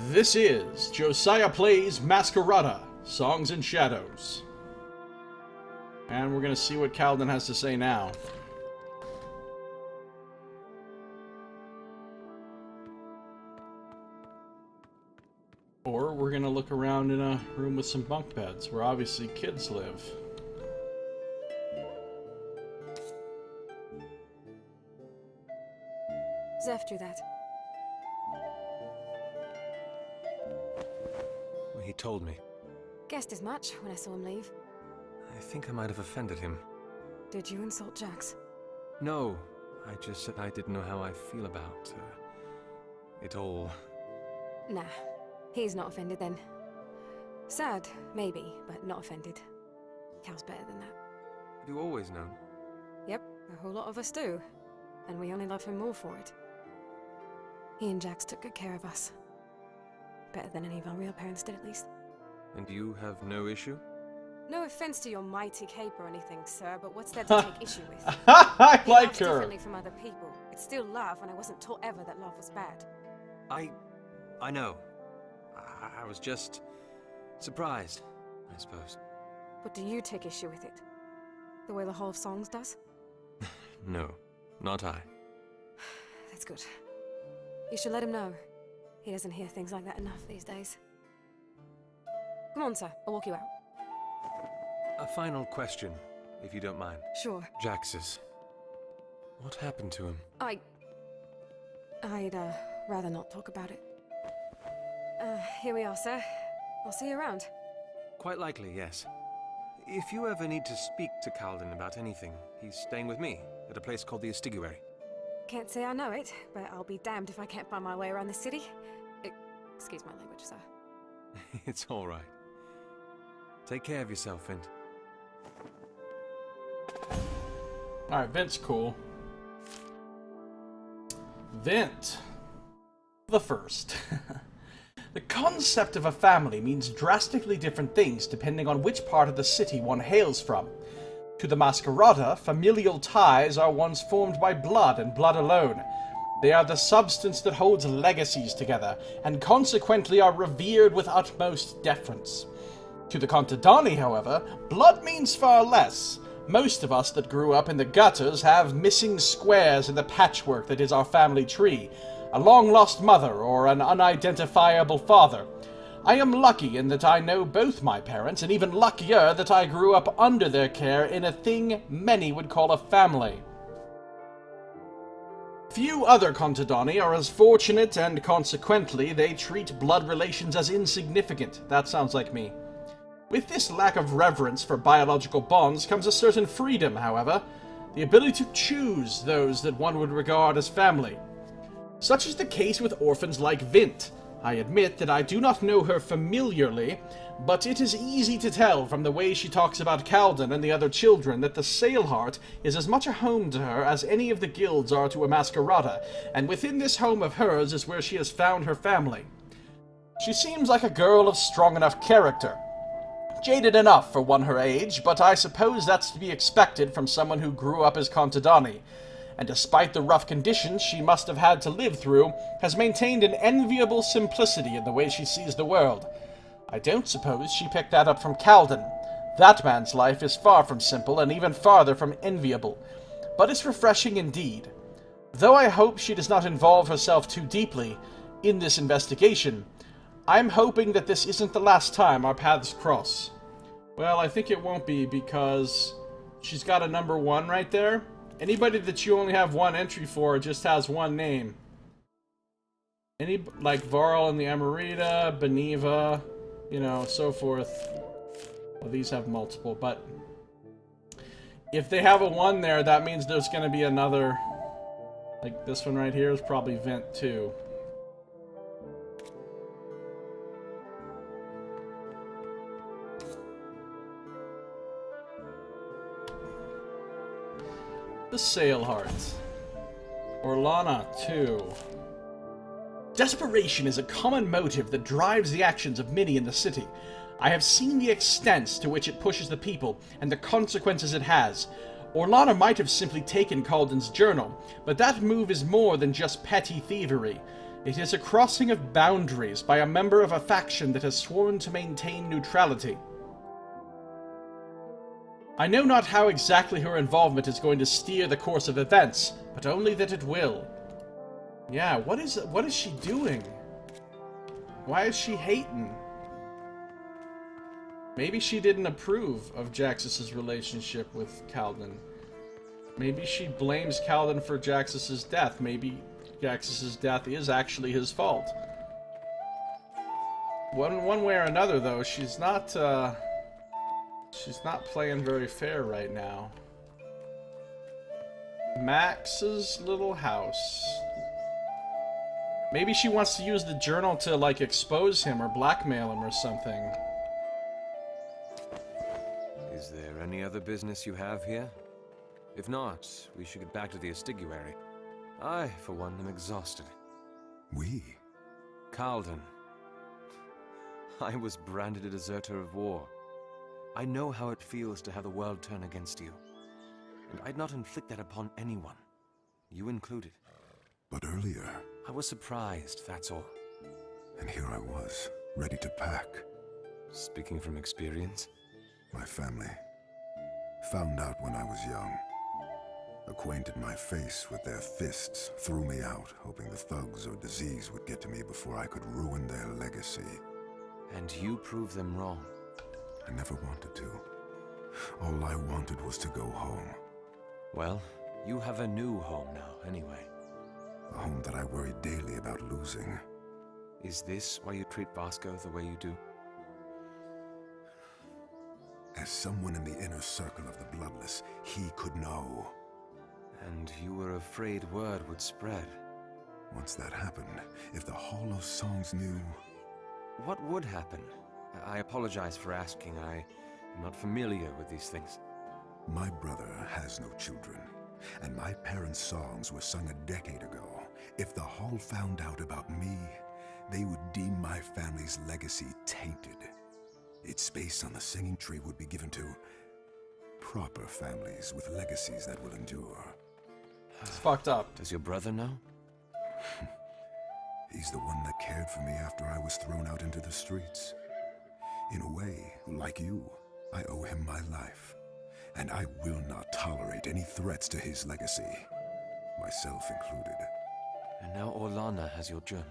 This is Josiah Plays Masquerada, Songs and Shadows. And we're going to see what Calden has to say now. Or we're going to look around in a room with some bunk beds, where obviously kids live. Zeph drew that. Well, he told me. Guessed as much when I saw him leave. I think I might have offended him. Did you insult Jax? No, I just said I didn't know how I feel about it all. Nah, he's not offended then. Sad, maybe, but not offended. Cal's better than that. Have you always known? Yep, a whole lot of us do. And we only love him more for it. He and Jax took good care of us. Better than any of our real parents did, at least. And you have no issue? No offense to your mighty cape or anything, sir, but what's there to take issue with? I He like loves her. differently from other people. It's still love, and I wasn't taught ever that love was bad. I know. I was just surprised, I suppose. But do you take issue with it? The way the Hall of Songs does? No, not I. That's good. You should let him know. He doesn't hear things like that enough these days. Come on, sir. I'll walk you out. A final question, if you don't mind. Sure. Jax's. What happened to him? I'd rather not talk about it. Here we are, sir. I'll see you around. Quite likely, yes. If you ever need to speak to Calden about anything, he's staying with me at a place called the Estiguary. Can't say I know it, but I'll be damned if I can't find my way around the city. Excuse my language, sir. It's all right. Take care of yourself, Vint. Alright, Vint's cool. Vint. The first. The concept of a family means drastically different things depending on which part of the city one hails from. To the Masquerada, familial ties are ones formed by blood and blood alone. They are the substance that holds legacies together, and consequently are revered with utmost deference. To the Contadani, however, blood means far less. Most of us that grew up in the gutters have missing squares in the patchwork that is our family tree, a long-lost mother or an unidentifiable father. I am lucky in that I know both my parents, and even luckier that I grew up under their care in a thing many would call a family. Few other Contadani are as fortunate, and consequently they treat blood relations as insignificant. That sounds like me. With this lack of reverence for biological bonds comes a certain freedom, however, the ability to choose those that one would regard as family. Such is the case with orphans like Vint. I admit that I do not know her familiarly, but it is easy to tell from the way she talks about Calden and the other children that the Sailheart is as much a home to her as any of the guilds are to a Masquerada, and within this home of hers is where she has found her family. She seems like a girl of strong enough character. Jaded enough for one her age, but I suppose that's to be expected from someone who grew up as Contadani, and despite the rough conditions she must have had to live through, has maintained an enviable simplicity in the way she sees the world. I don't suppose she picked that up from Calden. That man's life is far from simple, and even farther from enviable, but it's refreshing indeed. Though I hope she does not involve herself too deeply in this investigation, I'm hoping that this isn't the last time our paths cross. Well, I think it won't be, because she's got a number 1 right there. Anybody that you only have one entry for just has one name. Like Varl and the Amarita, Beneva, you know, so forth. Well, these have multiple, but if they have a 1 there, that means there's going to be another. Like this one right here is probably Vent too. The Sailheart. Orlana 2. Desperation is a common motive that drives the actions of many in the city. I have seen the extents to which it pushes the people, and the consequences it has. Orlana might have simply taken Calden's journal, but that move is more than just petty thievery. It is a crossing of boundaries by a member of a faction that has sworn to maintain neutrality. I know not how exactly her involvement is going to steer the course of events, but only that it will. Yeah, what is she doing? Why is she hating? Maybe she didn't approve of Jaxus's relationship with Calden. Maybe she blames Calden for Jaxus's death. Maybe Jaxus's death is actually his fault. One way or another, though, she's not playing very fair right now. Max's little house. Maybe she wants to use the journal to, like, expose him or blackmail him or something. Is there any other business you have here? If not, we should get back to the Estiguary. I, for one, am exhausted. We? Calden. I was branded a deserter of war. I know how it feels to have the world turn against you. And I'd not inflict that upon anyone. You included. But earlier... I was surprised, that's all. And here I was, ready to pack. Speaking from experience? My family. Found out when I was young. Acquainted my face with their fists, threw me out, hoping the thugs or disease would get to me before I could ruin their legacy. And you proved them wrong. I never wanted to. All I wanted was to go home. Well, you have a new home now, anyway. A home that I worry daily about losing. Is this why you treat Vasco the way you do? As someone in the inner circle of the Bloodless, he could know. And you were afraid word would spread. Once that happened, if the Hall of Songs knew... What would happen? I apologize for asking. I am not familiar with these things. My brother has no children, and my parents' songs were sung a decade ago. If the Hall found out about me, they would deem my family's legacy tainted. Its space on the singing tree would be given to proper families with legacies that will endure. It's fucked up. Does your brother know? He's the one that cared for me after I was thrown out into the streets. In a way, like you, I owe him my life. And I will not tolerate any threats to his legacy, myself included. And now Orlana has your journal.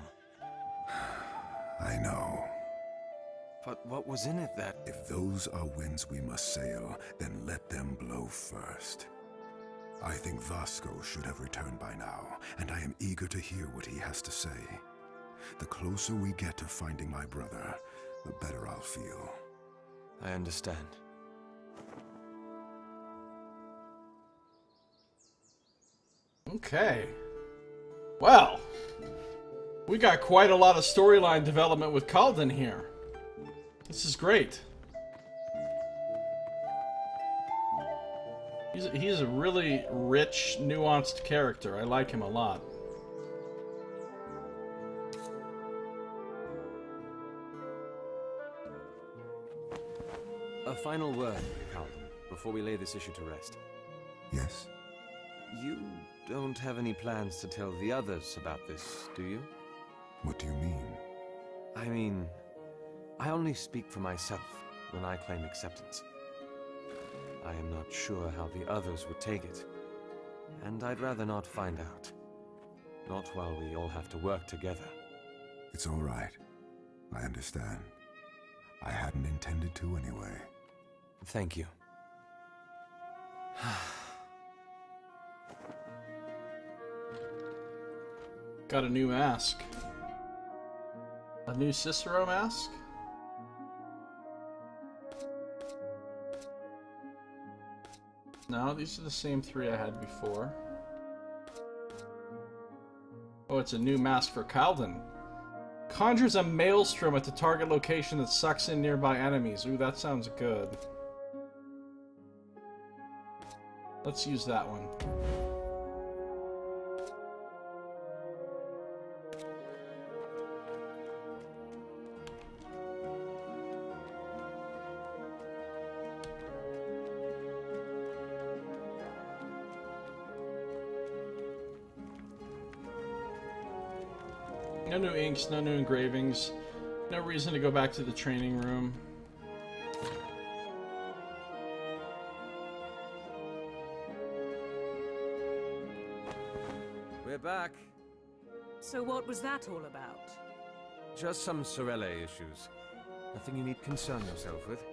I know. But what was in it that... If those are winds we must sail, then let them blow first. I think Vasco should have returned by now, and I am eager to hear what he has to say. The closer we get to finding my brother, the better I'll feel. I understand. Okay. Well, we got quite a lot of storyline development with Calden here. This is great. He's a really rich, nuanced character. I like him a lot. A final word, Calden, before we lay this issue to rest. Yes? You don't have any plans to tell the others about this, do you? What do you mean? I mean, I only speak for myself when I claim acceptance. I am not sure how the others would take it, and I'd rather not find out. Not while we all have to work together. It's all right. I understand. I hadn't intended to anyway. Thank you. Got a new mask. A new Cicero mask? No, these are the same three I had before. Oh, it's a new mask for Calden. Conjures a maelstrom at the target location that sucks in nearby enemies. Ooh, that sounds good. Let's use that one. No new inks, no new engravings. No reason to go back to the training room. We're back. So what was that all about? Just some Sorelle issues. Nothing you need concern yourself with.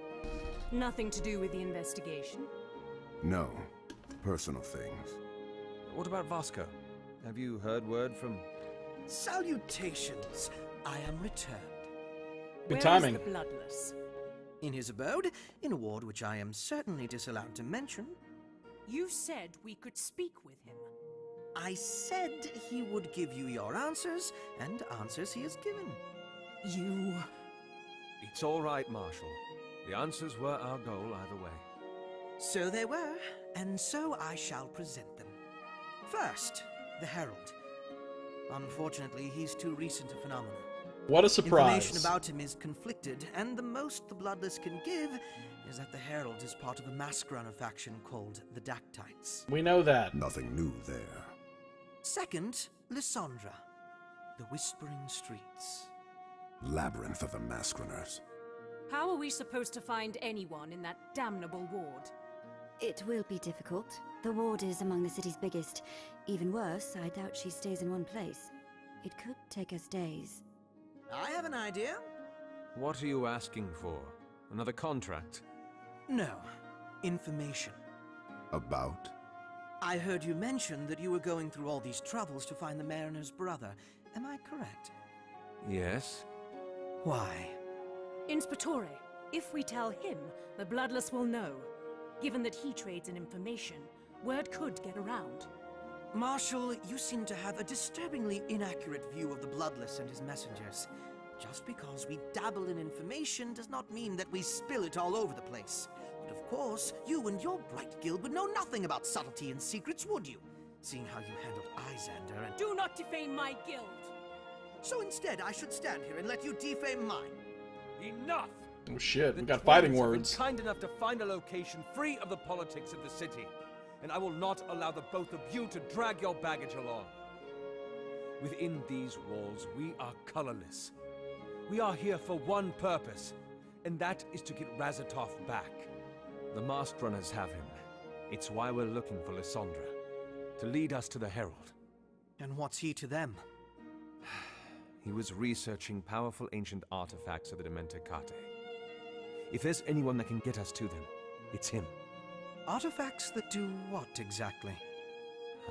Nothing to do with the investigation? No. Personal things. What about Vasco? Have you heard word from... Salutations. I am returned. Good Where timing. is the Bloodless? In his abode, in a ward which I am certainly disallowed to mention. You said we could speak with him. I said he would give you your answers, and answers he has given. You... It's all right, Marshal. The answers were our goal either way. So they were, and so I shall present them. First, the Herald. Unfortunately, he's too recent a phenomenon. What a surprise. Information about him is conflicted, and the most the Bloodless can give is that the Herald is part of a Masquerada faction called the Dactytes. We know that. Nothing new there. Second, Lysandra, the Whispering Streets. Labyrinth of the Masqueraders. How are we supposed to find anyone in that damnable ward? It will be difficult. The ward is among the city's biggest. Even worse, I doubt she stays in one place. It could take us days. I have an idea. What are you asking for? Another contract? No, information. About? I heard you mention that you were going through all these troubles to find the Mariner's brother. Am I correct? Yes. Why? Inspectore, if we tell him, the Bloodless will know. Given that he trades in information, word could get around. Marshal, you seem to have a disturbingly inaccurate view of the Bloodless and his messengers. Just because we dabble in information does not mean that we spill it all over the place. But of course, you and your bright guild would know nothing about subtlety and secrets, would you? Seeing how you handled Isander and... Do not defame my guild! So instead, I should stand here and let you defame mine. Enough! Oh shit, we The got fighting twins have been words. kind enough to find a location free of the politics of the city. And I will not allow the both of you to drag your baggage along. Within these walls, we are colorless. We are here for one purpose, and that is to get Razatov back. The masked runners have him. It's why we're looking for Lysandra, to lead us to the Herald. And what's he to them? He was researching powerful ancient artifacts of the Dementicate. If there's anyone that can get us to them, it's him. Artifacts that do what exactly?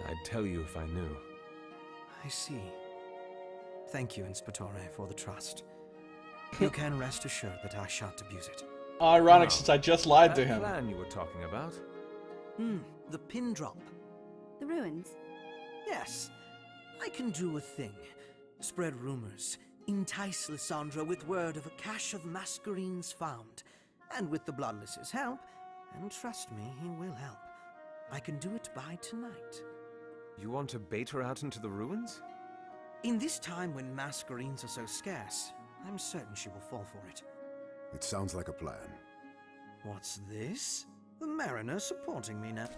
I'd tell you if I knew. I see. Thank you, Inspectore, for the trust. You can rest assured that I shan't abuse it. Ironic, Wow. since I just lied to That him. plan you were talking about? The pin drop. The ruins? Yes, I can do a thing. Spread rumors, entice Lysandra with word of a cache of masquerines found. And with the Bloodless's help, and trust me, he will help, I can do it by tonight. You want to bait her out into the ruins? In this time when masquerines are so scarce, I'm certain she will fall for it. It sounds like a plan. What's this? The Mariner supporting me now.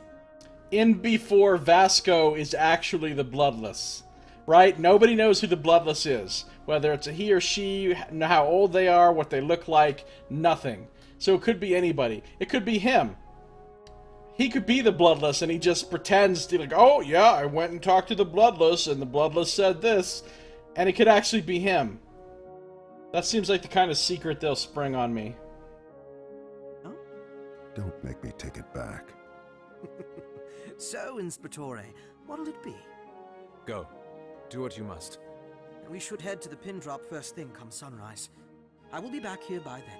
In before Vasco is actually the Bloodless. Right? Nobody knows who the Bloodless is. Whether it's a he or she, how old they are, what they look like, nothing. So it could be anybody. It could be him. He could be the Bloodless and he just pretends to like, oh yeah, I went and talked to the Bloodless and the Bloodless said this. And it could actually be him. That seems like the kind of secret they'll spring on me. Don't make me take it back. So, Inspectore, what'll it be? Go. Do what you must. We should head to the pin drop first thing come sunrise. I will be back here by then.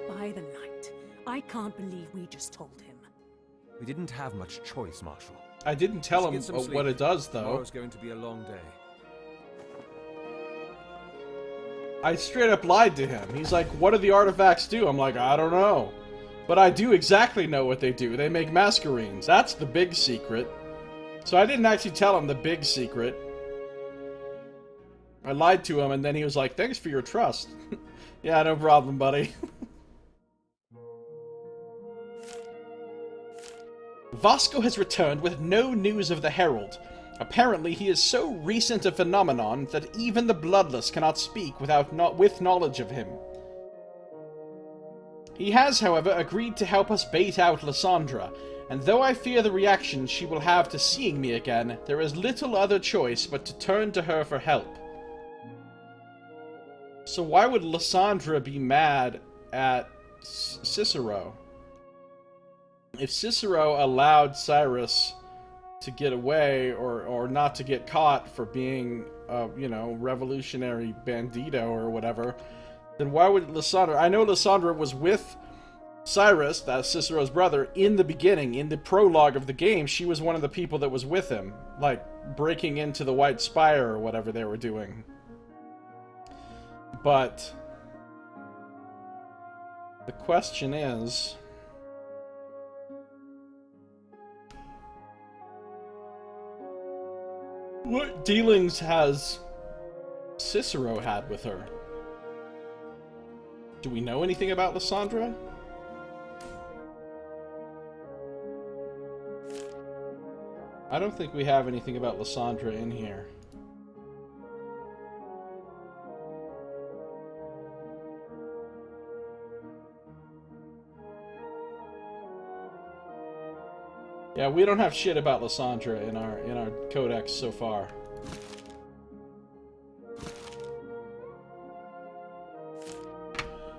By the light. I can't believe we just told him. We didn't have much choice, Marshal. I didn't tell Let's him get some what sleep. it does, though. Tomorrow's going to be a long day. I straight up lied to him. He's like, what do the artifacts do? I'm like, I don't know. But I do exactly know what they do. They make masquerines. That's the big secret. So I didn't actually tell him the big secret. I lied to him, and then he was like, thanks for your trust. Yeah, no problem, buddy. Vasco has returned with no news of the Herald. Apparently, he is so recent a phenomenon that even the Bloodless cannot speak with knowledge of him. He has, however, agreed to help us bait out Lysandra, and though I fear the reaction she will have to seeing me again, there is little other choice but to turn to her for help. So why would Lysandra be mad at Cicero? If Cicero allowed Cyrus to get away, or not to get caught for being a, revolutionary bandito or whatever, then why would Lysandra... I know Lysandra was with Cyrus, that's Cicero's brother, in the beginning, in the prologue of the game. She was one of the people that was with him, like, breaking into the White Spire or whatever they were doing. But the question is... what dealings has Cicero had with her? Do we know anything about Lysandra? I don't think we have anything about Lysandra in here. Yeah, we don't have shit about Lysandra in our codex so far.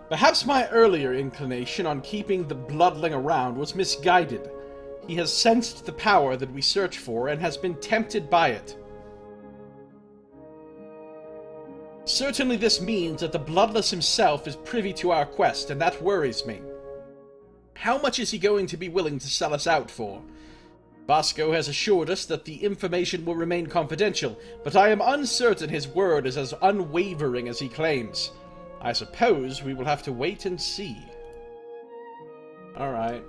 Perhaps my earlier inclination on keeping the bloodling around was misguided. He has sensed the power that we search for and has been tempted by it. Certainly this means that the Bloodless himself is privy to our quest, and that worries me. How much is he going to be willing to sell us out for? Vasco has assured us that the information will remain confidential, but I am uncertain his word is as unwavering as he claims. I suppose we will have to wait and see. Alright.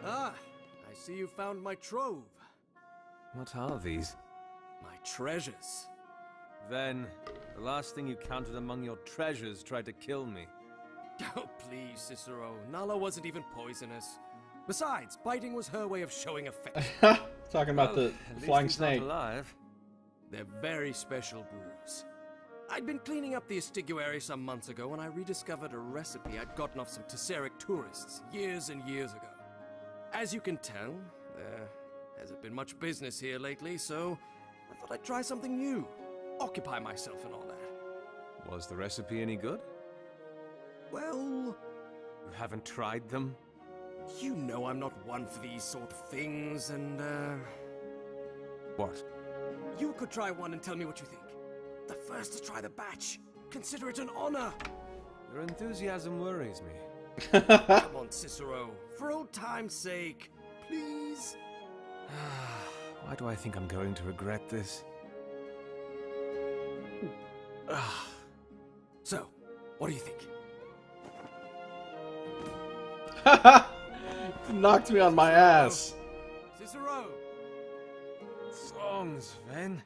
Ah, I see you found my trove. What are these? My treasures. Then, the last thing you counted among your treasures tried to kill me. Oh, please, Cicero. Nala wasn't even poisonous. Besides, biting was her way of showing affection. Talking about the at least flying he's not snake. alive. They're very special brews. I'd been cleaning up the Estiguary some months ago when I rediscovered a recipe I'd gotten off some Tesseric tourists years and years ago. As you can tell, there hasn't been much business here lately, so I thought I'd try something new. Occupy myself and all that. Was the recipe any good? Well, You haven't tried them? you know I'm not one for these sort of things, and, What? you could try one and tell me what you think. The first to try the batch. Consider it an honor. Your enthusiasm worries me. Come on, Cicero. For old time's sake. Please? Why do I think I'm going to regret this? So, what do you think? Knocked me on my ass. Cicero! Songs, Ven.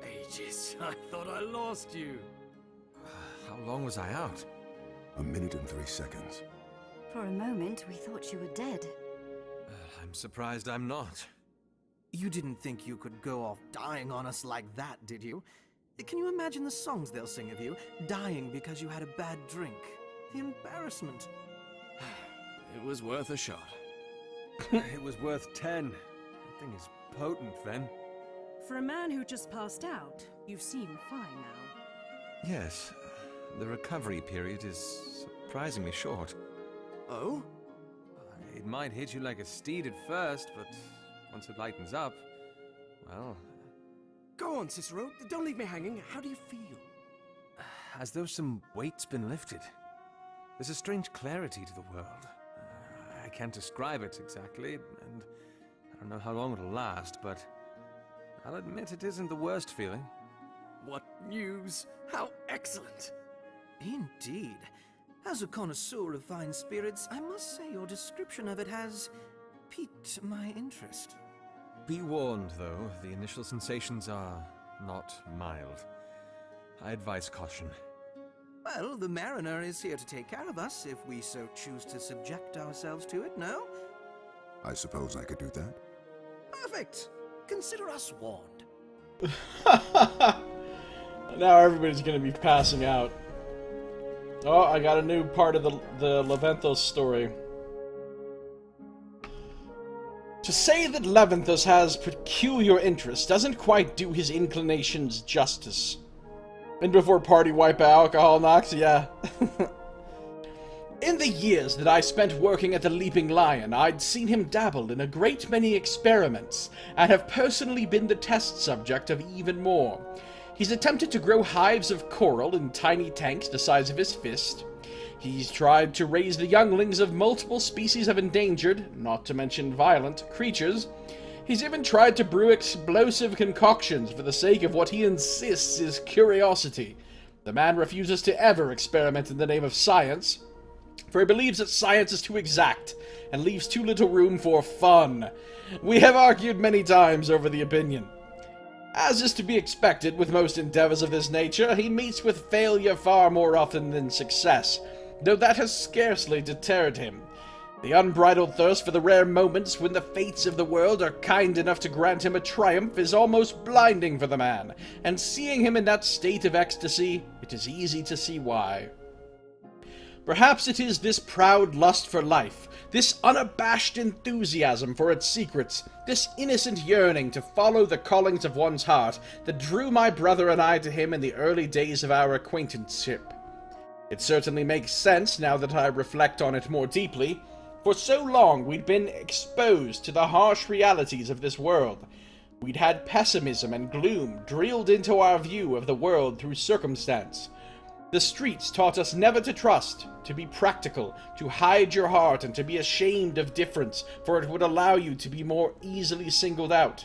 Ages. I thought I lost you. How long was I out? 1 minute and 3 seconds. For a moment, we thought you were dead. I'm surprised I'm not. You didn't think you could go off dying on us like that, did you? Can you imagine the songs they'll sing of you, dying because you had a bad drink? The embarrassment. It was worth a shot. It was worth 10. That thing is potent, Ven. For a man who just passed out, you seem fine now. Yes, the recovery period is surprisingly short. Oh? It might hit you like a steed at first, but once it lightens up, well, Go on, Cicero. Don't leave me hanging. How do you feel? as though some weight's been lifted. There's a strange clarity to the world. I can't describe it exactly, and I don't know how long it'll last, but I'll admit it isn't the worst feeling. What news? How excellent! Indeed. As a connoisseur of fine spirits, I must say your description of it has piqued my interest. Be warned, though, the initial sensations are not mild. I advise caution. Well, the mariner is here to take care of us if we so choose to subject ourselves to it, no? I suppose I could do that. Perfect. Consider us warned. Now everybody's gonna be passing out. Oh, I got a new part of the Leventhos story. To say that Leventhos has peculiar interests doesn't quite do his inclinations justice. And before party wipe alcohol knocks, yeah. In the years that I spent working at the Leaping Lion, I'd seen him dabble in a great many experiments, and have personally been the test subject of even more. He's attempted to grow hives of coral in tiny tanks the size of his fist. He's tried to raise the younglings of multiple species of endangered, not to mention violent, creatures. He's even tried to brew explosive concoctions for the sake of what he insists is curiosity. The man refuses to ever experiment in the name of science, for he believes that science is too exact, and leaves too little room for fun. We have argued many times over the opinion. As is to be expected with most endeavors of this nature, he meets with failure far more often than success, though that has scarcely deterred him. The unbridled thirst for the rare moments when the fates of the world are kind enough to grant him a triumph is almost blinding for the man, and seeing him in that state of ecstasy, it is easy to see why. Perhaps it is this proud lust for life, this unabashed enthusiasm for its secrets, this innocent yearning to follow the callings of one's heart that drew my brother and I to him in the early days of our acquaintanceship. It certainly makes sense now that I reflect on it more deeply. For so long we'd been exposed to the harsh realities of this world. We'd had pessimism and gloom drilled into our view of the world through circumstance. The streets taught us never to trust, to be practical, to hide your heart, and to be ashamed of difference, for it would allow you to be more easily singled out.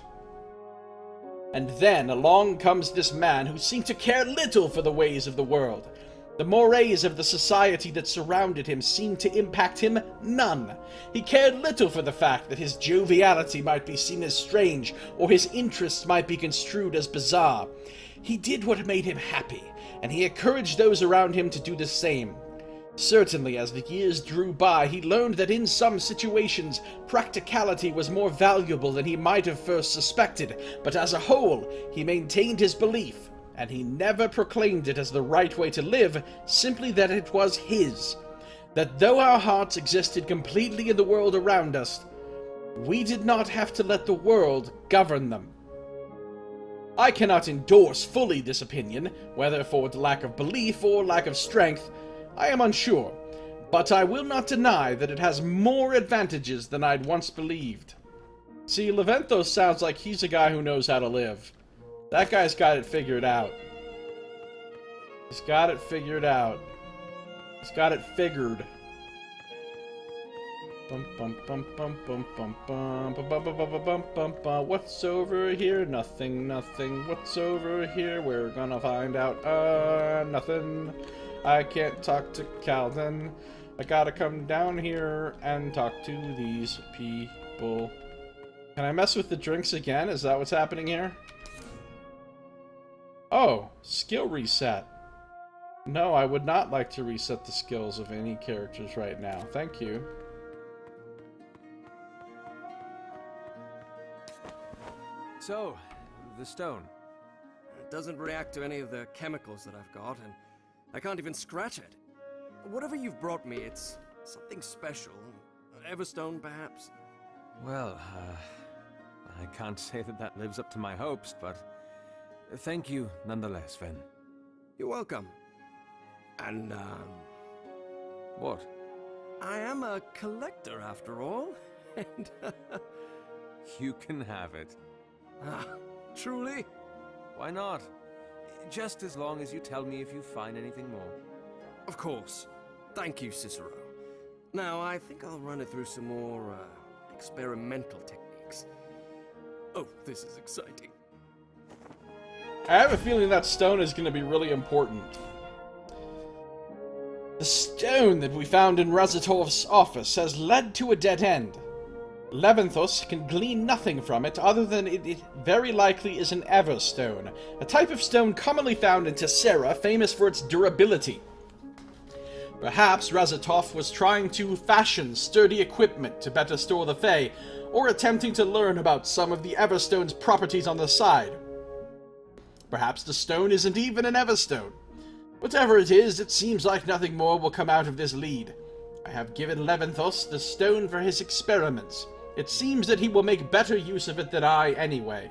And then along comes this man who seemed to care little for the ways of the world. The mores of the society that surrounded him seemed to impact him none. He cared little for the fact that his joviality might be seen as strange, or his interests might be construed as bizarre. He did what made him happy, and he encouraged those around him to do the same. Certainly, as the years drew by, he learned that in some situations, practicality was more valuable than he might have first suspected, but as a whole, he maintained his belief, and he never proclaimed it as the right way to live, simply that it was his. That though our hearts existed completely in the world around us, we did not have to let the world govern them. I cannot endorse fully this opinion, whether for lack of belief or lack of strength, I am unsure, but I will not deny that it has more advantages than I'd once believed. See, Leventhos sounds like he's a guy who knows how to live. That guy's got it figured out. He's got it figured out. He's got it figured. Bum bum bum bum bum bum bum bum bum bum bum bum bum bum. What's over here? Nothing, nothing. What's over here? We're gonna find out. Nothing. I can't talk to Calden. I gotta come down here and talk to these people. Can I mess with the drinks again? Is that what's happening here? Oh, skill reset. No, I would not like to reset the skills of any characters right now. Thank you. So, the stone. It doesn't react to any of the chemicals that I've got, and I can't even scratch it. Whatever you've brought me, it's something special. Everstone, perhaps? Well, I can't say that lives up to my hopes, but thank you nonetheless, Ven. You're welcome. And, What? I am a collector after all, and, You can have it. Truly? Why not? Just as long as you tell me if you find anything more. Of course. Thank you, Cicero. Now, I think I'll run it through some more, experimental techniques. Oh, this is exciting. I have a feeling that stone is going to be really important. The stone that we found in Rezatov's office has led to a dead end. Leventhus can glean nothing from it other than it very likely is an everstone, a type of stone commonly found in Tessera, famous for its durability. Perhaps Razatov was trying to fashion sturdy equipment to better store the Fae, or attempting to learn about some of the Everstone's properties on the side. Perhaps the stone isn't even an Everstone. Whatever it is, it seems like nothing more will come out of this lead. I have given Leventhus the stone for his experiments. It seems that he will make better use of it than I, anyway.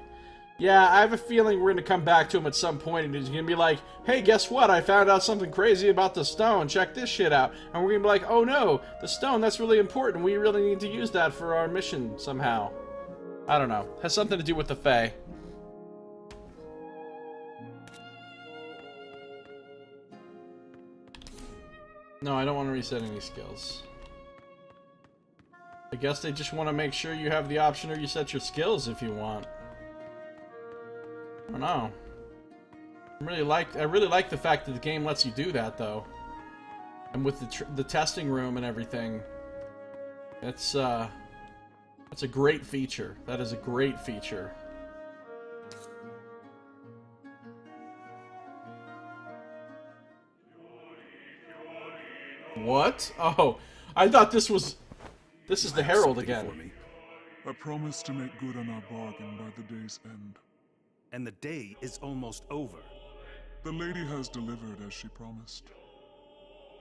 Yeah, I have a feeling we're going to come back to him at some point, and he's going to be like, hey, guess what? I found out something crazy about the stone. Check this shit out. And we're going to be like, oh no, the stone, that's really important. We really need to use that for our mission somehow. I don't know. Has something to do with the Fae. No, I don't want to reset any skills. I guess they just want to make sure you have the option to reset your skills if you want. I don't know. I really like the fact that the game lets you do that, though. And with the testing room and everything, that's a great feature. That is a great feature. What? Oh, I thought this was... This is the Herald again. I promise to make good on our bargain by the day's end. And the day is almost over. The lady has delivered as she promised.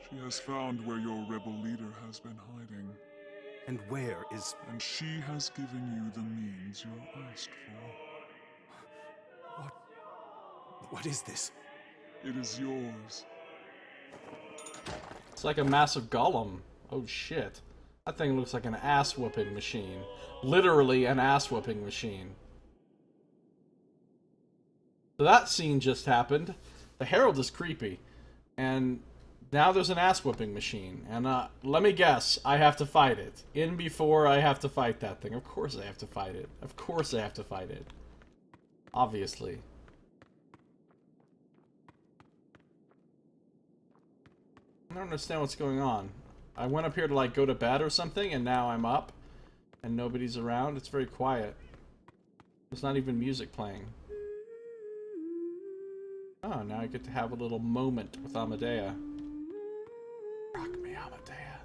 She has found where your rebel leader has been hiding. And where is... And she has given you the means you asked for. What is this? It is yours. It's like a massive golem. Oh shit. That thing looks like an ass-whooping machine. Literally an ass-whooping machine. So that scene just happened. The Herald is creepy. And now there's an ass-whooping machine. And let me guess, I have to fight it. In before I have to fight that thing. Of course I have to fight it. Of course I have to fight it. Obviously. I don't understand what's going on. I went up here to like go to bed or something, and now I'm up, and nobody's around. It's very quiet. There's not even music playing. Oh, now I get to have a little moment with Amadea. Rock me, Amadea.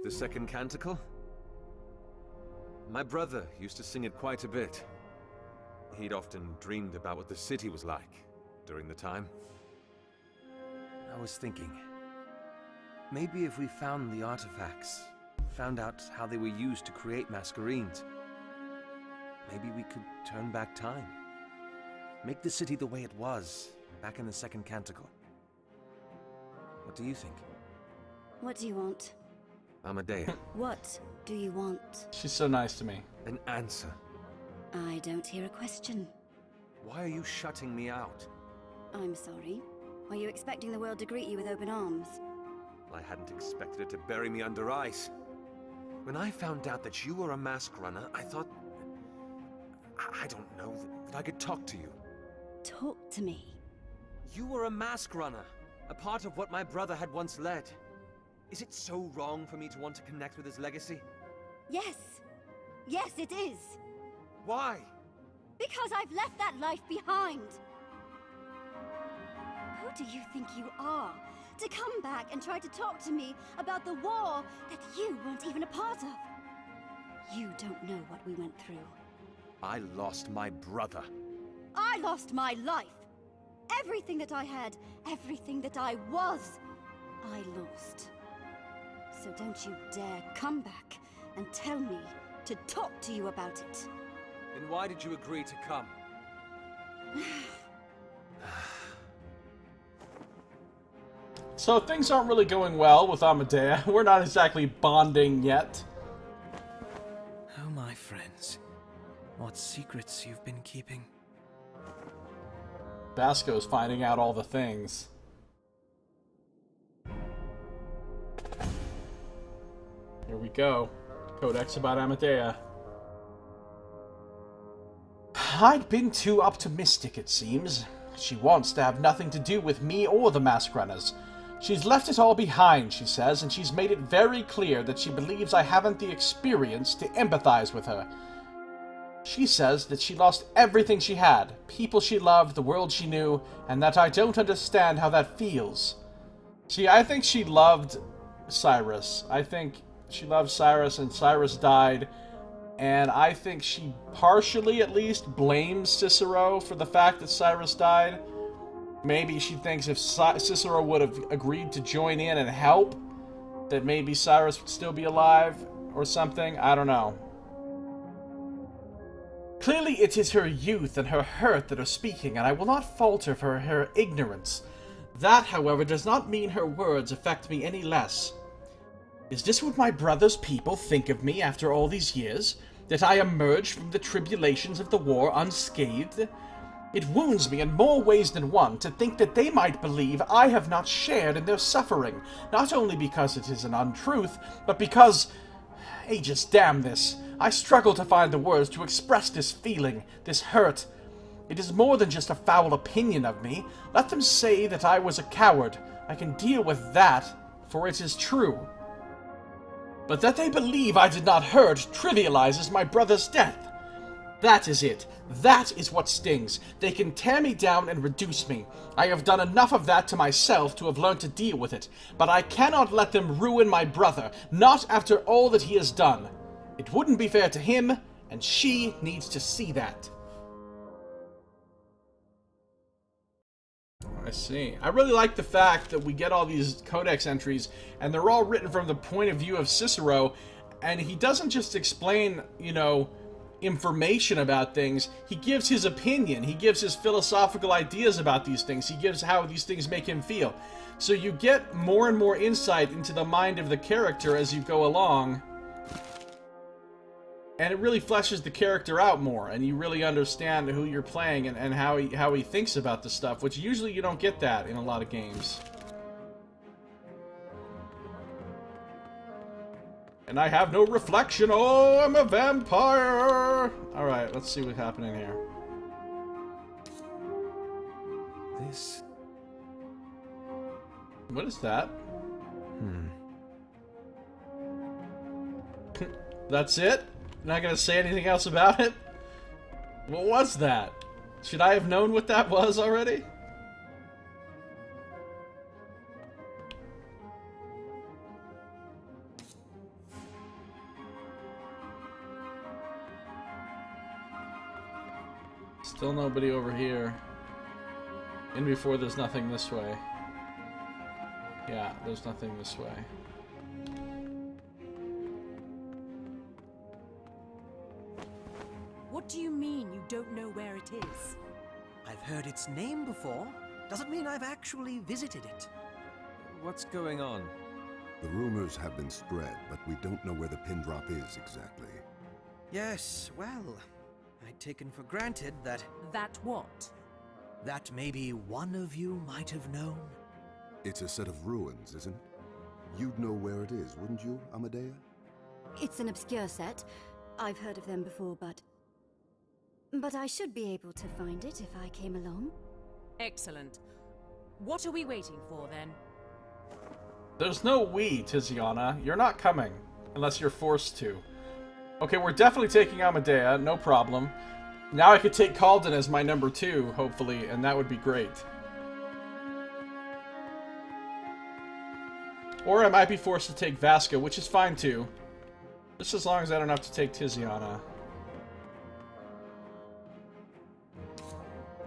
The second canticle? My brother used to sing it quite a bit. He'd often dreamed about what the city was like during the time. I was thinking, maybe if we found the artifacts, found out how they were used to create Masquerades, maybe we could turn back time. Make the city the way it was back in the second canticle. What do you think? What do you want? Amadea. What do you want? She's so nice to me. An answer. I don't hear a question. Why are you shutting me out? I'm sorry. Are you expecting the world to greet you with open arms? I hadn't expected it to bury me under ice. When I found out that you were a mask runner, I thought... I don't know, that I could talk to you. Talk to me. You were a mask runner, a part of what my brother had once led. Is it so wrong for me to want to connect with his legacy? Yes. Yes, it is. Why? Because I've left that life behind. Who do you think you are to come back and try to talk to me about the war that you weren't even a part of? You don't know what we went through. I lost my brother. I lost my life. Everything that I had, everything that I was, I lost. So don't you dare come back and tell me to talk to you about it. Then why did you agree to come? So things aren't really going well with Amadea. We're not exactly bonding yet. Oh, my friends. What secrets you've been keeping. Basco's finding out all the things. Here we go. Codex about Amadea. I'd been too optimistic, it seems. She wants to have nothing to do with me or the Mask Runners. She's left it all behind, she says, and she's made it very clear that she believes I haven't the experience to empathize with her. She says that she lost everything she had, people she loved, the world she knew, and that I don't understand how that feels. See, I think she loved Cyrus. I think she loved Cyrus and Cyrus died, and I think she partially, at least, blames Cicero for the fact that Cyrus died. Maybe she thinks if Cicero would have agreed to join in and help, that maybe Cyrus would still be alive, or something. I don't know. Clearly it is her youth and her hurt that are speaking, and I will not fault her for her ignorance. That, however, does not mean her words affect me any less. Is this what my brother's people think of me after all these years? That I emerged from the tribulations of the war unscathed? It wounds me in more ways than one to think that they might believe I have not shared in their suffering, not only because it is an untruth, but because... Aegis, damn this. I struggle to find the words to express this feeling, this hurt. It is more than just a foul opinion of me. Let them say that I was a coward. I can deal with that, for it is true. But that they believe I did not hurt trivializes my brother's death. That is it. That is what stings. They can tear me down and reduce me. I have done enough of that to myself to have learned to deal with it. But I cannot let them ruin my brother, not after all that he has done. It wouldn't be fair to him, and she needs to see that. I see. I really like the fact that we get all these codex entries, and they're all written from the point of view of Cicero, and he doesn't just explain, you know, information about things. He gives his opinion. He gives his philosophical ideas about these things. He gives how these things make him feel. So you get more and more insight into the mind of the character as you go along. And it really fleshes the character out more, and you really understand who you're playing and how he thinks about the stuff, which usually you don't get that in a lot of games. And I have no reflection. Oh, I'm a vampire! Alright, let's see what's happening here. This... What is that? That's it? Not gonna say anything else about it? What was that? Should I have known what that was already? Still nobody over here. In before there's nothing this way. Yeah, there's nothing this way. What do you mean you don't know where it is? I've heard its name before. Doesn't mean I've actually visited it. What's going on? The rumors have been spread, but we don't know where the pin drop is exactly. Yes, well, I'd taken for granted that... That what? That maybe one of you might have known. It's a set of ruins, isn't it? You'd know where it is, wouldn't you, Amadea? It's an obscure set. I've heard of them before, but I should be able to find it if I came along. Excellent. What are we waiting for, then? There's no we, Tiziana. You're not coming. Unless you're forced to. Okay, we're definitely taking Amadea, no problem. Now I could take Calden as my number 2, hopefully, and that would be great. Or I might be forced to take Vasca, which is fine too. Just as long as I don't have to take Tiziana.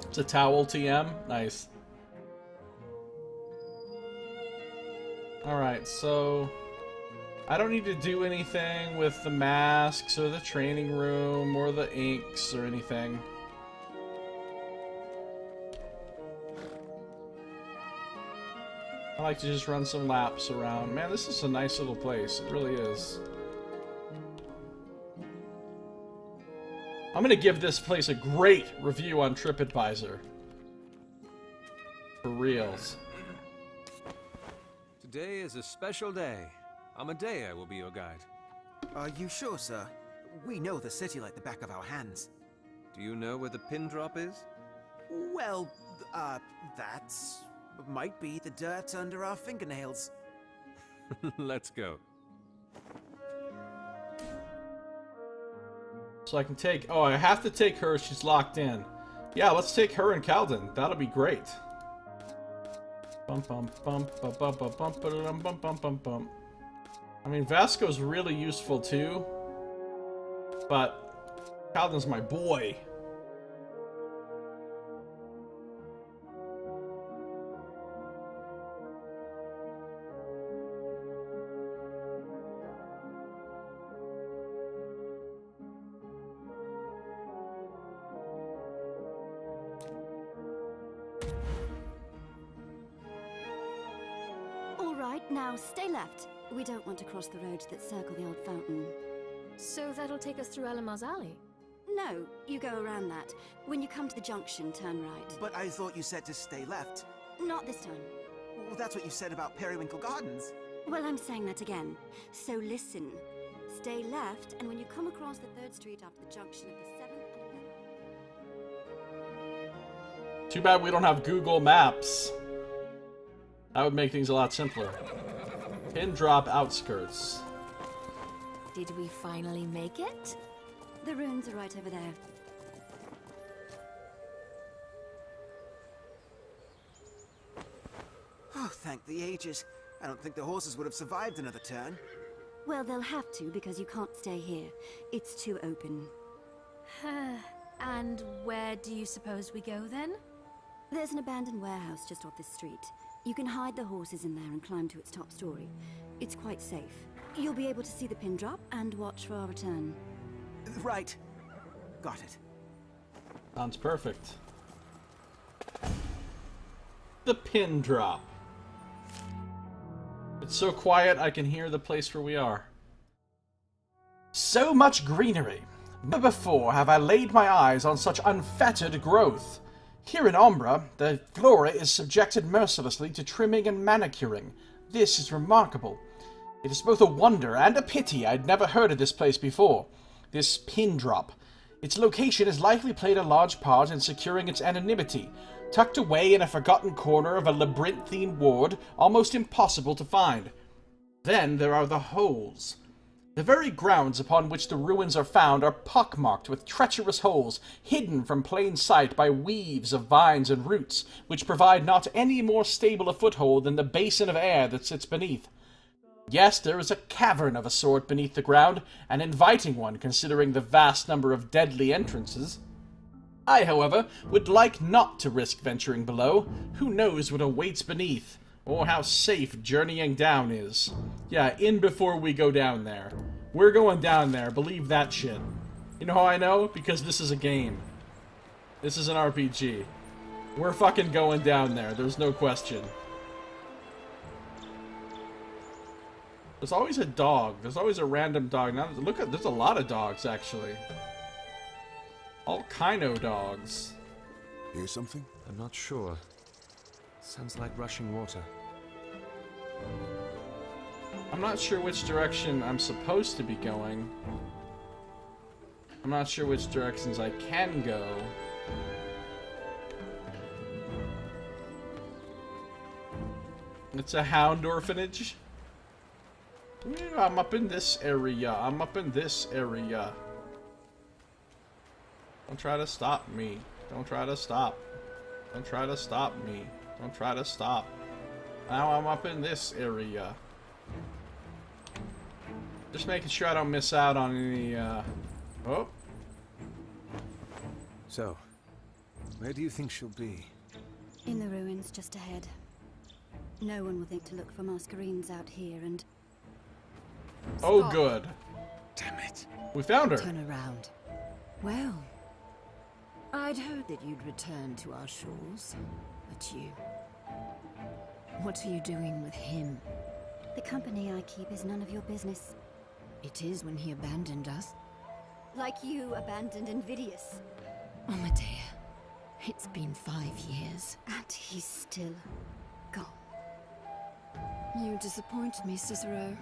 It's a towel TM. Nice. Alright, so... I don't need to do anything with the masks or the training room or the inks or anything. I like to just run some laps around. Man, this is a nice little place. It really is. I'm gonna give this place a great review on TripAdvisor. For reals. Today is a special day. Amadea will be your guide. Are you sure, sir? We know the city like the back of our hands. Do you know where the pin drop is? Well, that's... Might be the dirt under our fingernails. Let's go. So I can take... Oh, I have to take her. She's locked in. Yeah, let's take her and Calden. That'll be great. Bum bum bum bum bum bum bum bum bum bum bum bum. I mean, Vasco's really useful too. But Calden's my boy. All right, now stay left. We don't want to cross the roads that circle the old fountain. So that'll take us through Elemar's alley? No, you go around that. When you come to the junction, turn right. But I thought you said to stay left. Not this time. Well, that's what you said about Periwinkle Gardens. Well, I'm saying that again. So listen. Stay left, and when you come across the 3rd Street after the junction of the 7th and 11th... Too bad we don't have Google Maps. That would make things a lot simpler. Pin drop outskirts. Did we finally make it? The ruins are right over there. Oh, thank the ages. I don't think the horses would have survived another turn. Well, they'll have to, because you can't stay here. It's too open. And where do you suppose we go then? There's an abandoned warehouse just off this street. You can hide the horses in there and climb to its top story. It's quite safe. You'll be able to see the pin drop and watch for our return. Right. Got it. Sounds perfect. The pin drop. It's so quiet I can hear the place where we are. So much greenery. Never before have I laid my eyes on such unfettered growth. Here in Umbra, the flora is subjected mercilessly to trimming and manicuring. This is remarkable. It is both a wonder and a pity I'd never heard of this place before. This pin drop. Its location has likely played a large part in securing its anonymity. Tucked away in a forgotten corner of a labyrinthine ward, almost impossible to find. Then there are the holes. The very grounds upon which the ruins are found are pockmarked with treacherous holes, hidden from plain sight by weaves of vines and roots, which provide not any more stable a foothold than the basin of air that sits beneath. Yes, there is a cavern of a sort beneath the ground, an inviting one considering the vast number of deadly entrances. I, however, would like not to risk venturing below. Who knows what awaits beneath, or how safe journeying down is. Yeah, in before we go down there. We're going down there, believe that shit. You know how I know? Because this is a game. This is an RPG. We're fucking going down there, there's no question. There's always a dog. There's always a random dog. Now, look at, there's a lot of dogs, actually. All kind of dogs. Hear something? I'm not sure. Sounds like rushing water. I'm not sure which direction I'm supposed to be going. I'm not sure which directions I can go. It's a hound orphanage. Yeah, I'm up in this area. I'm up in this area. Don't try to stop me. Don't try to stop. Don't try to stop me. Don't try to stop. Now I'm up in this area. Just making sure I don't miss out on any, Oh. So, where do you think she'll be? In the ruins just ahead. No one will think to look for masquerades out here, and... Oh, Stop. good. Damn it. We found her. Turn around. Well, I'd heard that you'd returned to our shores, but you... What are you doing with him? The company I keep is none of your business. It is when he abandoned us. Like you abandoned Invidious. Amadea, it's been 5 years. And he's still gone. You disappoint me, Cicero.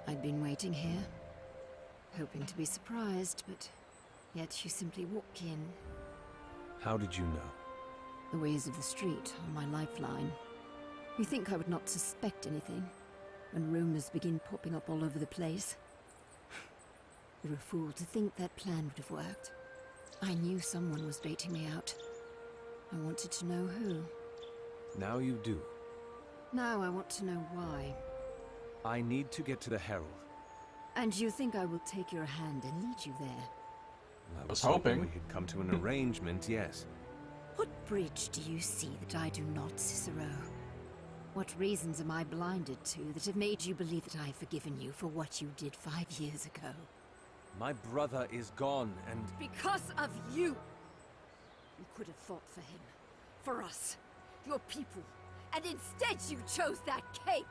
I'd been waiting here, hoping to be surprised, but yet you simply walk in. How did you know? The ways of the street are my lifeline. You think I would not suspect anything when rumors begin popping up all over the place? You're a fool to think that plan would have worked. I knew someone was baiting me out. I wanted to know who. Now you do. Now I want to know why. I need to get to the Herald. And you think I will take your hand and lead you there? I was hoping. we could come to an arrangement, yes. What bridge do you see that I do not, Cicero? What reasons am I blinded to that have made you believe that I have forgiven you for what you did 5 years ago? My brother is gone, and... Because of you! You could have fought for him, for us, your people, and instead you chose that cape!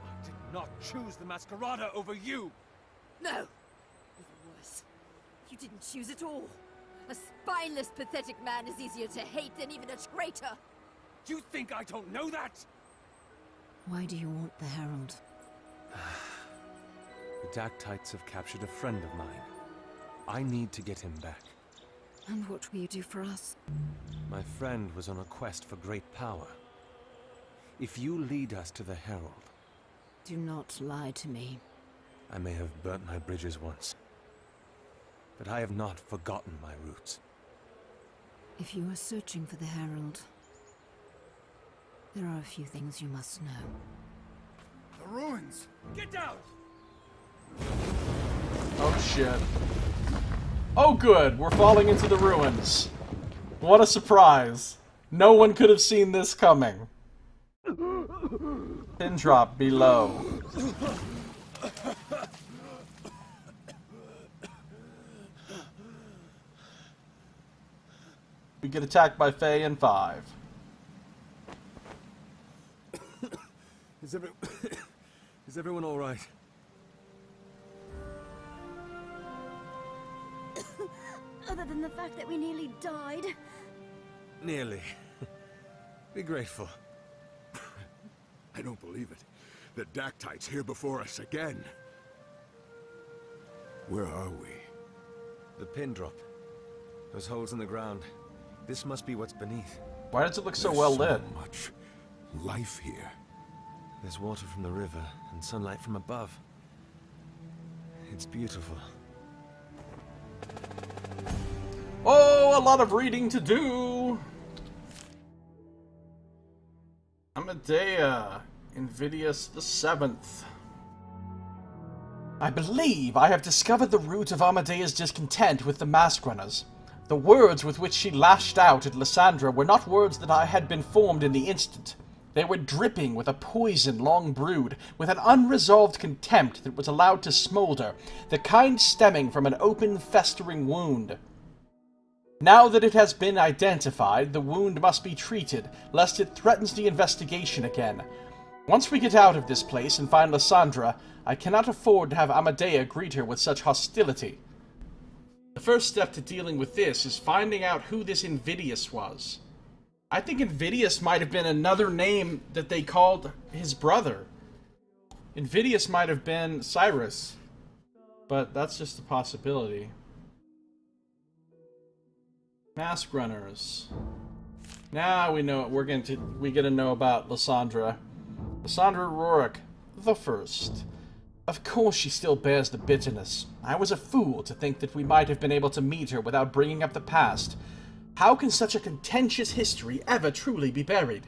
I did not choose the Masquerada over you! No! Even worse. You didn't choose at all. A spineless, pathetic man is easier to hate than even a traitor! You think I don't know that? Why do you want the Herald? The Dactytes have captured a friend of mine. I need to get him back. And what will you do for us? My friend was on a quest for great power. If you lead us to the Herald... Do not lie to me. I may have burnt my bridges once, but I have not forgotten my roots. If you are searching for the Herald, there are a few things you must know. The ruins! Get down! Oh shit. Oh good, we're falling into the ruins. What a surprise. No one could have seen this coming. Pin drop below. We get attacked by Faye in 5. Is everyone all right? Other than the fact that we nearly died. Nearly. Be grateful. I don't believe it. The Dactyte's here before us again. Where are we? The pin drop. Those holes in the ground. This must be what's beneath. Why does it look so well lit? So much life here. There's water from the river and sunlight from above. It's beautiful. Oh, a lot of reading to do. Amadea, Invidious the 7th. I believe I have discovered the root of Amadea's discontent with the mask runners. The words with which she lashed out at Lysandra were not words that I had been formed in the instant. They were dripping with a poison long brewed, with an unresolved contempt that was allowed to smolder, the kind stemming from an open, festering wound. Now that it has been identified, the wound must be treated, lest it threatens the investigation again. Once we get out of this place and find Lysandra, I cannot afford to have Amadea greet her with such hostility. The first step to dealing with this is finding out who this Invidious was. I think Invidious might have been another name that they called his brother. Invidious might have been Cyrus, but that's just a possibility. Mask runners. Now we know we get to know about Lysandra. Lysandra Rourke, the first. Of course she still bears the bitterness. I was a fool to think that we might have been able to meet her without bringing up the past. How can such a contentious history ever truly be buried?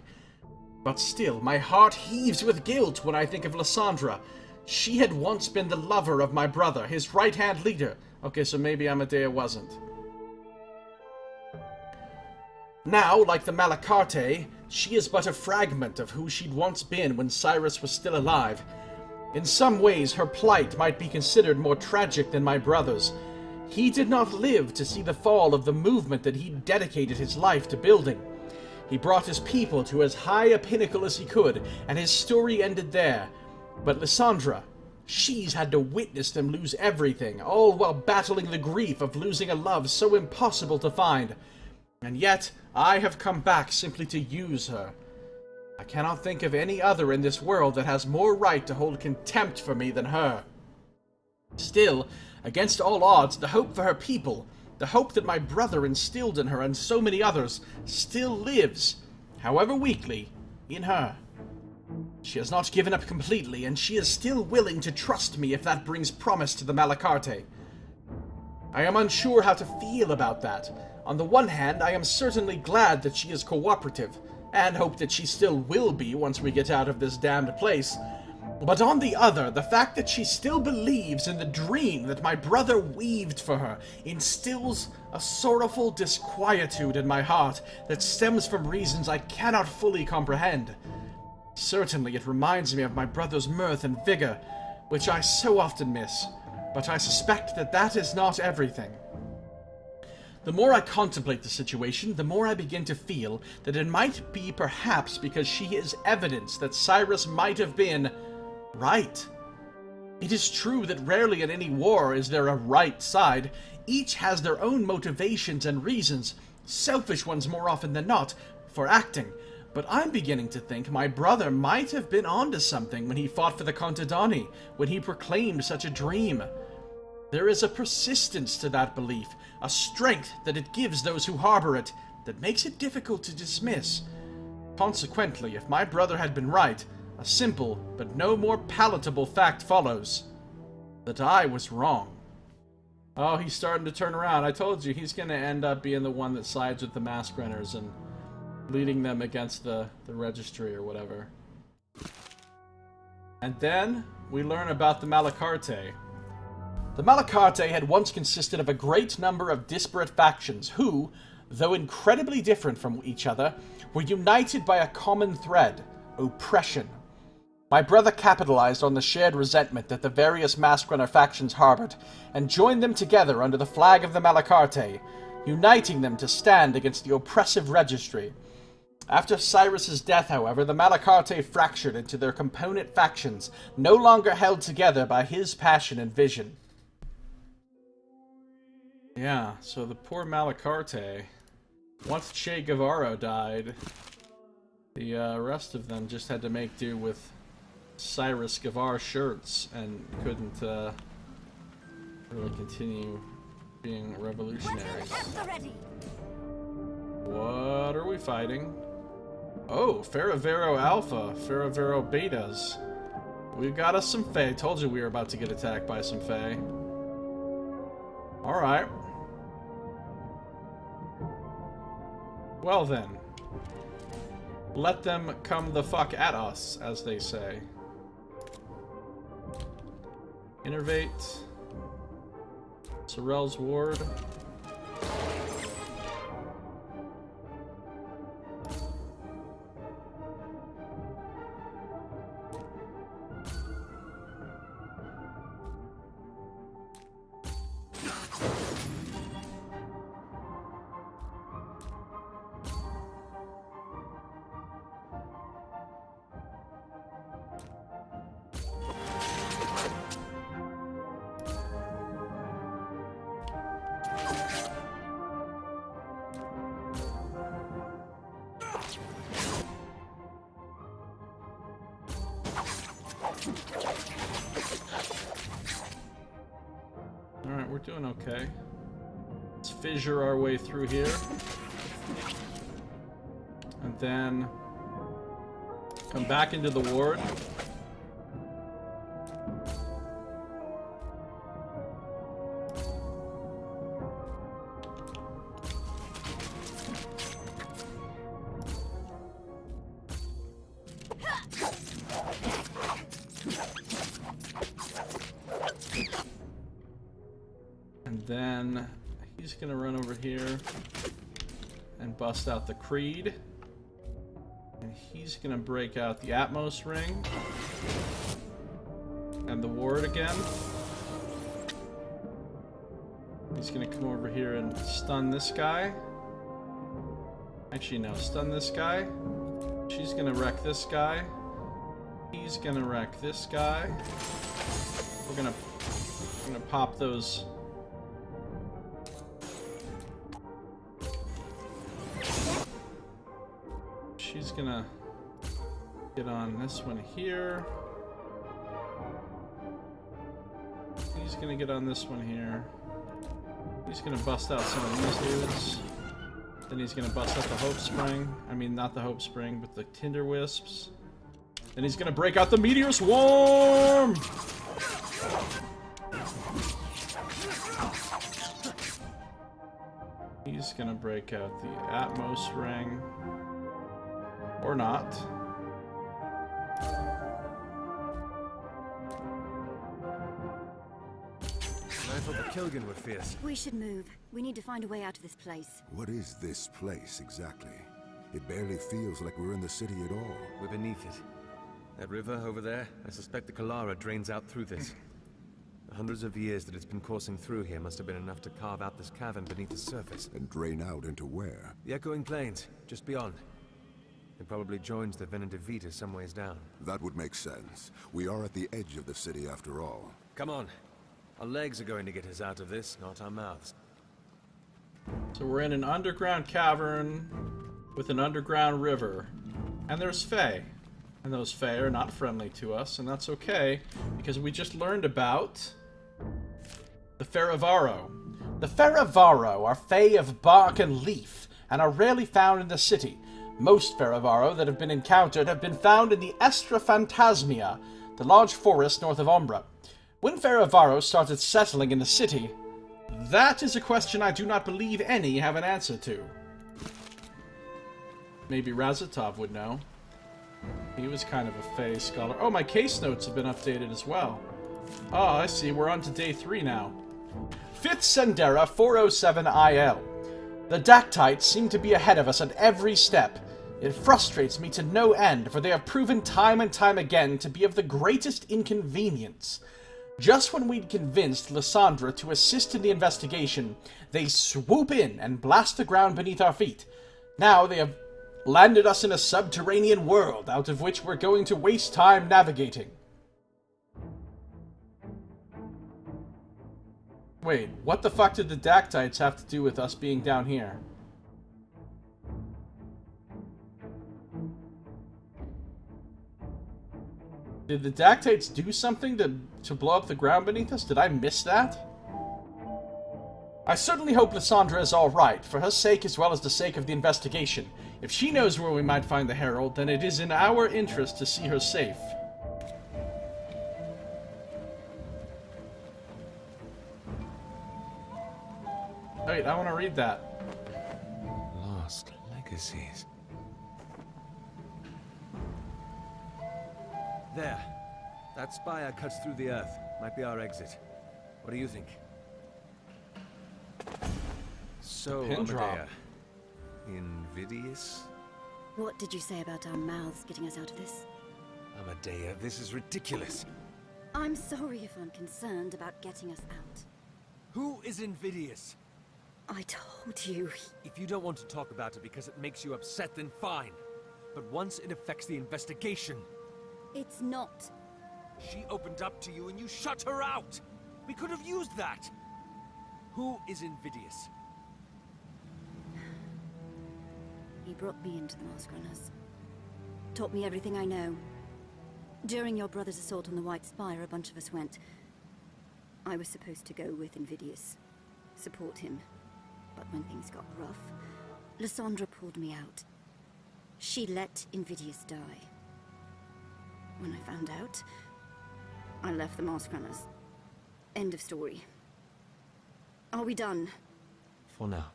But still, my heart heaves with guilt when I think of Lysandra. She had once been the lover of my brother, his right-hand leader. Okay, so maybe Amadea wasn't. Now, like the Malacarte, she is but a fragment of who she'd once been when Cyrus was still alive. In some ways, her plight might be considered more tragic than my brother's. He did not live to see the fall of the movement that he'd dedicated his life to building. He brought his people to as high a pinnacle as he could, and his story ended there. But Lysandra, she's had to witness them lose everything, all while battling the grief of losing a love so impossible to find. And yet, I have come back simply to use her. I cannot think of any other in this world that has more right to hold contempt for me than her. Still, against all odds, the hope for her people, The hope that my brother instilled in her and so many others still lives, however weakly, in her. She has not given up completely, and she is still willing to trust me if that brings promise to the Malacarte. I am unsure how to feel about that. On the one hand, I am certainly glad that she is cooperative, and hope that she still will be once we get out of this damned place. But on the other, the fact that she still believes in the dream that my brother weaved for her instills a sorrowful disquietude in my heart that stems from reasons I cannot fully comprehend. Certainly it reminds me of my brother's mirth and vigor, which I so often miss, but I suspect that that is not everything. The more I contemplate the situation, the more I begin to feel that it might be perhaps because she is evidence that Cyrus might have been right. It is true that rarely in any war is there a right side. Each has their own motivations and reasons, selfish ones more often than not, for acting. But I'm beginning to think my brother might have been onto something when he fought for the Contadani, when he proclaimed such a dream. There is a persistence to that belief, a strength that it gives those who harbor it, that makes it difficult to dismiss. Consequently, if my brother had been right, a simple but no more palatable fact follows: that I was wrong. Oh, he's starting to turn around. I told you, he's going to end up being the one that sides with the mask runners and leading them against the registry or whatever. And then we learn about the Malacarte. The Malacarte had once consisted of a great number of disparate factions who, though incredibly different from each other, were united by a common thread: oppression. My brother capitalized on the shared resentment that the various Maskrunner factions harbored, and joined them together under the flag of the Malacarte, uniting them to stand against the oppressive registry. After Cyrus's death, however, the Malacarte fractured into their component factions, no longer held together by his passion and vision. Yeah, so the poor Malacarte, once Che Guevara died, the rest of them just had to make do with Cyrus Guevara shirts and couldn't really continue being revolutionaries. What are we fighting? Oh, Ferravero Alpha, Ferravero Betas. We got us some Fae. Told you we were about to get attacked by some Fae. Alright. Well then. Let them come the fuck at us, as they say. Innervate. Sorrel's Ward. Alright, we're doing okay. Let's fissure our way through here. And then come back into the ward. And then he's gonna run over here and bust out the Creed. And he's gonna break out the Atmos Ring. And the Ward again. He's gonna come over here and stun this guy. Actually, no, stun this guy. She's gonna wreck this guy. He's gonna wreck this guy. We're gonna pop those. She's gonna get on this one here. He's gonna get on this one here. He's gonna bust out some of these dudes. Then he's gonna bust out the Hope Spring. I mean, not the Hope Spring, but the Tinder Wisps. Then he's gonna break out the Meteor Swarm! He's gonna break out the Atmos Ring. Or not. I thought the Kilgan were fierce. We should move. We need to find a way out of this place. What is this place exactly? It barely feels like we're in the city at all. We're beneath it. That river over there, I suspect the Kalara drains out through this. The hundreds of years that it's been coursing through here must have been enough to carve out this cavern beneath the surface. And drain out into where? The Echoing Plains, just beyond. It probably joins the Venator Vita some ways down. That would make sense. We are at the edge of the city after all. Come on. Our legs are going to get us out of this, not our mouths. So we're in an underground cavern with an underground river. And there's Fae. And those Fae are not friendly to us, and that's okay, because we just learned about the Faravaro. The Faravaro are Fae of bark and leaf, and are rarely found in the city. Most Faravaro that have been encountered have been found in the Estra Phantasmia, the large forest north of Umbra. When Faravaro started settling in the city, that is a question I do not believe any have an answer to. Maybe Razatov would know. He was kind of a Fae scholar. Oh, my case notes have been updated as well. Oh, I see. We're on to day 3 now. 5th Sendera 407IL. The Dactytes seem to be ahead of us at every step. It frustrates me to no end, for they have proven time and time again to be of the greatest inconvenience. Just when we'd convinced Lysandra to assist in the investigation, they swoop in and blast the ground beneath our feet. Now they have landed us in a subterranean world, out of which we're going to waste time navigating. Wait, what the fuck did the Dactytes have to do with us being down here? Did the Dactytes do something to blow up the ground beneath us? Did I miss that? I certainly hope Lysandra is alright, for her sake as well as the sake of the investigation. If she knows where we might find the Herald, then it is in our interest to see her safe. Wait, I want to read that. Lost legacies. There. That spire cuts through the earth. Might be our exit. What do you think? So, Amadea. Invidious? What did you say about our mouths getting us out of this? Amadea, this is ridiculous. I'm sorry if I'm concerned about getting us out. Who is invidious? I told you. If you don't want to talk about it because it makes you upset, then fine. But once it affects the investigation... It's not. She opened up to you and you shut her out! We could have used that! Who is invidious? He brought me into the Mask Runners. Taught me everything I know. During your brother's assault on the White Spire, a bunch of us went. I was supposed to go with Invidious. Support him. But when things got rough, Lysandra pulled me out. She let Invidious die. When I found out, I left the Mask Runners. End of story. Are we done? For now.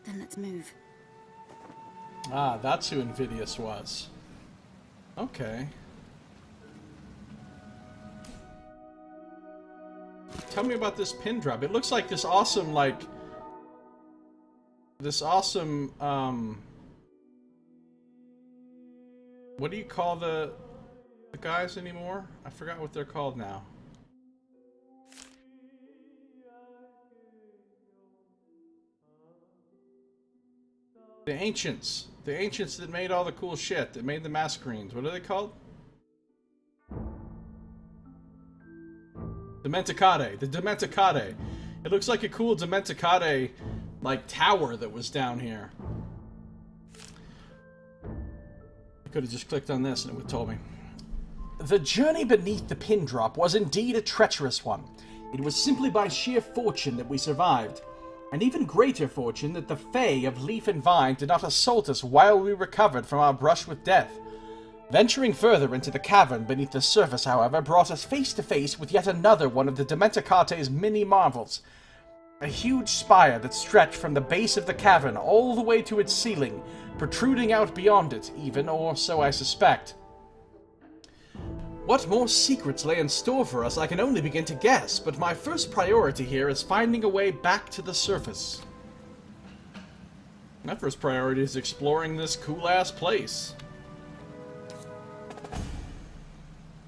Then let's move. Ah, that's who Invidious was. Okay. Tell me about this pin drop. It looks like this awesome, what do you call the guys anymore? I forgot what they're called now. The Ancients. The Ancients that made all the cool shit, that made the Masquerades. What are they called? Dementicade. The Dementicade. It looks like a cool Dementicade, tower that was down here. I could have just clicked on this and it would have told me. The journey beneath the pin drop was indeed a treacherous one. It was simply by sheer fortune that we survived. An even greater fortune that the Fae of Leaf and Vine did not assault us while we recovered from our brush with death. Venturing further into the cavern beneath the surface, however, brought us face to face with yet another one of the Dementicate's mini marvels. A huge spire that stretched from the base of the cavern all the way to its ceiling, protruding out beyond it even, or so I suspect. What more secrets lay in store for us I can only begin to guess, but my first priority here is finding a way back to the surface. My first priority is exploring this cool-ass place.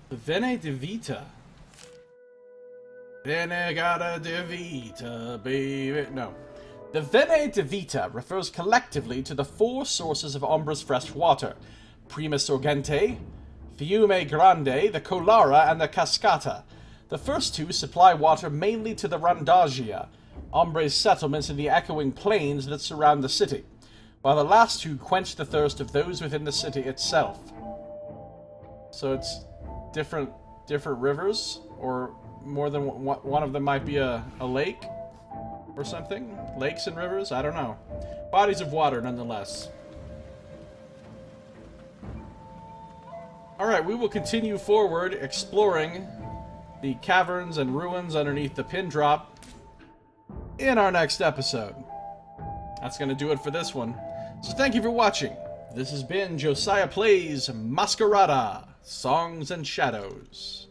The Vene de Vita. Venegata de Vita, baby. No. The Vene de Vita refers collectively to the four sources of Umbra's fresh water: Prima Sorgente, Fiume Grande, the Colara, and the Cascata. The first two supply water mainly to the Randaggia, Umbra's settlements in the echoing plains that surround the city, while the last two quench the thirst of those within the city itself. So it's different rivers, or more than one of them might be a lake or something? Lakes and rivers? I don't know. Bodies of water, nonetheless. Alright, we will continue forward, exploring the caverns and ruins underneath the pin drop in our next episode. That's going to do it for this one. So thank you for watching. This has been Josiah Plays Masquerada, Songs and Shadows.